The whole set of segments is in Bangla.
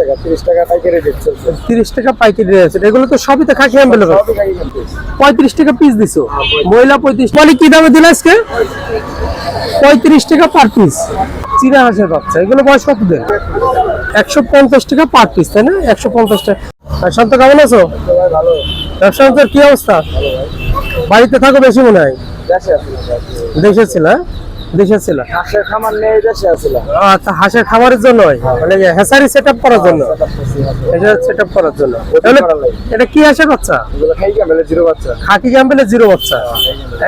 টাকা, 30 টাকা পাইকারি রেট চলছে। 30 টাকা পাইকারি রেট। এগুলো তো সবই তো খাকি অ্যাম্বেলেবল। সবই খাকি ক্যাম্পেস। 35 টাকা পিস দিছো, মহিলা 35। মানে কি দামে দিলে আজকে? 35 টাকা পার পিস। চীনা হাঁসের বাচ্চা, এগুলো বয়স কত দিন? 150 টাকা পার পিস, তাই না? 150 টাকা। আর শান্ত, কেমন আছো? ভাই ভালো। ব্যবসা বাণিজ্যের কি অবস্থা? ভালো ভাই। বাড়িতে থাকো বেশি মনে হয়? দেশে আছি না ভাই। দেশে ছিল? দেশে ছিল। হাঁসের খামার নেই, দেশে আছিলাম। আচ্ছা, হাঁসের খামারের জন্য, মানে হ্যাচারি সেটআপ করার জন্য। এটা সেটআপ করার জন্য। তাহলে এটা কি হাঁসের বাচ্চা? এগুলো খাকি ক্যাম্পেলের জিরো বাচ্চা। খাকি ক্যাম্পেলের জিরো বাচ্চা।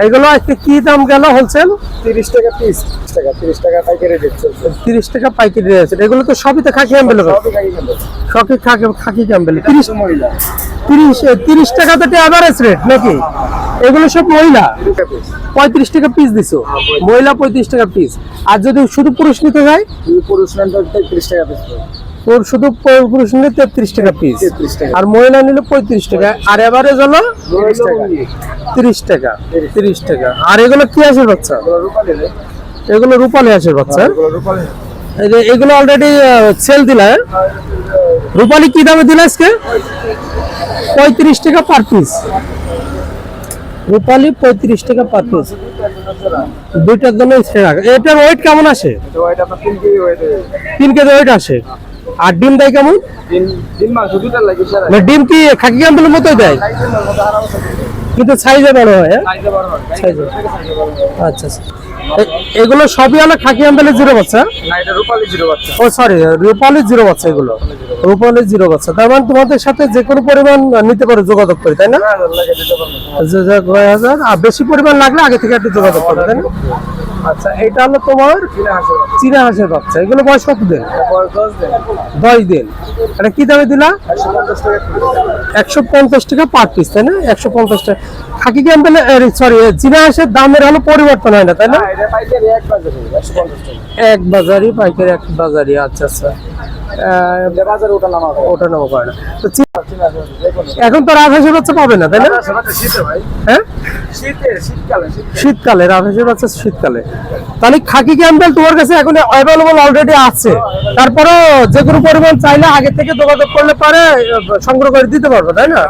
এগুলো আজকে কি দাম গেল হোলসেল? 30 টাকা পিস। 30 টাকা পাইকারি রেট চলছে। 30 টাকা পাইকারি রেট। এগুলো তো সবই তো খাকি অ্যাম্বেলেবল। সবই খাকি ক্যাম্পেস। সবই খাকি ক্যাম্পেল। মহিলা 30 টাকা তো এভারেজ রেট নাকি? এগুলো সব মহিলা। 35 টাকা পিস দিছো, মহিলা 35 টাকা পিস। আর যদি শুধু পুরুষ নিতে যায়? পুরুষ নেন 30 টাকা পিস। তোর শুধু পুরুষ নিলে 33 টাকা পিস, 33 টাকা। আর মহিলা নিলে 35 টাকা। আর এভারেজ হলো 30 টাকা। 30 টাকা। 30 টাকা। আর এগুলো কি হাঁসের বাচ্চা? রূপালী রে। এগুলো রূপালী হাঁসের বাচ্চা। এগুলো রূপালী। এগুলো অলরেডি সেল দিলা? রূপালী কি দামে দিলা আজকে? 35 টাকা পার পিস। রূপালী 35 টাকা পার পিস। দুইটার জন্য সেরা। এটার ওয়েট কেমন আসে? তো এটা আপনার 3 কেজি ওয়েট। 3 কেজি ওয়েট আসে। আর ডিম দেয় কেমন? দিন মাংস দুটো লাগে স্যার। মানে ডিম কি খাকি ক্যাম্পেলের মতোই দেয়? লাইটের মতো আরাম আছে। কিন্তু সাইজে বড় হয়। হ্যাঁ, সাইজে বড় হয়। সাইজে। আচ্ছা আচ্ছা। এগুলো সবই হলো খাকি ক্যাম্পেলের জিরো বাচ্চা? না, এটা রূপালী জিরো বাচ্চা। ও সরি, রূপালী জিরো বাচ্চা। এগুলো রূপালী জিরো বাচ্চা। তার মানে তোমাদের সাথে যে কোনো পরিমাণ নিতে পারো, যোগাযোগ করি, তাই না? লাগে দিতে পারবো। 1000 আর বেশি পরিমাণ লাগলে আগে থেকে একটু যোগাযোগ করবে, তাই না? আচ্ছা, এটা হলো তোমার চীনা হাঁসের বাচ্চা। এগুলো বয়স কত দিন? 10 দিন। এটা কি দামে দিলা? 150 টাকা পার পিস, তাই না? 150 টাকা। খাকি ক্যাম্পেল, সরি, চীনা হাঁসের দামের হলো পরিবর্তন হয় না, তাই না? এটা পাইকারি এক বাজারে 150 টাকা। এক বাজারি পাইকারি, এক বাজারি। আচ্ছা আচ্ছা। যে বাজারে ওটা নামা হয়। ওটা নাও করে না তো। চীনা হাঁস দেখুন। এখন তো রাজহাঁসের বাচ্চা পাবে না, তাই না? শীতে ভাই। হ্যাঁ, শীতকালে। শীতকালে রাজহাঁসের বাচ্চা শীতকালে। তাহলে খাকি ক্যাম্পেল তোমার কাছে এখন অ্যাভেলেবল অলরেডি আছে। তারপরেও যে কোনো পরিমাণ চাইলে আগে থেকে যোগাযোগ করলে পারে সংগ্রহ করে দিতে পারবে, তাই না?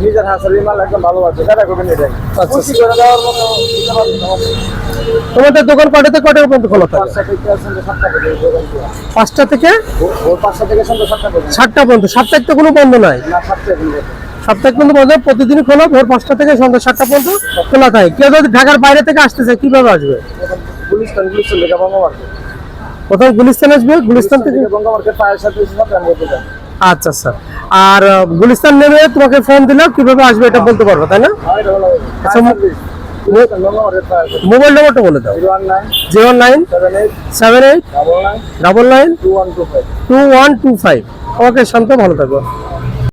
নিজের হাঁসের মাল একদম ভালো আছে। যারা করবেন এটা। আচ্ছা। খুশি করে দেওয়ার মতো দিতে পারবেন। তোমাদের দোকান কটা থেকে কটা পর্যন্ত খোলা থাকে? 5টা থেকে সন্ধ্যা 7টা পর্যন্ত দোকান খোলা। 5টা থেকে ভোর 5টা থেকে সন্ধ্যা 7টা পর্যন্ত। 7টা পর্যন্ত। সাপ্তাহিক তো কোনো বন্ধ নাই? না, 7টা পর্যন্ত। সাপ্তাহিক কিন্তু বন্ধ, প্রতিদিনই খোলা। ভোর 5টা থেকে সন্ধ্যা 7টা পর্যন্ত খোলা থাকে। কেউ যদি ঢাকার বাইরে থেকে আসতে চায় কিভাবে আসবে? গুলিস্তান থেকে বঙ্গ মার্কেট। প্রথম গুলিস্তান আসবে, গুলিস্তান থেকে। বঙ্গ মার্কেট পায়ের সাথে করতে যান। আচ্ছা আচ্ছা। আর গুলিস্তান নেমে তোমাকে ফোন দিলাম, কিভাবে আসবে এটা বলতে পারবো, তাই না? আচ্ছা, মোবাইল নম্বরটা বলে দাও। 09 78 99 2125। ওকে শান্ত, ভালো থাকো।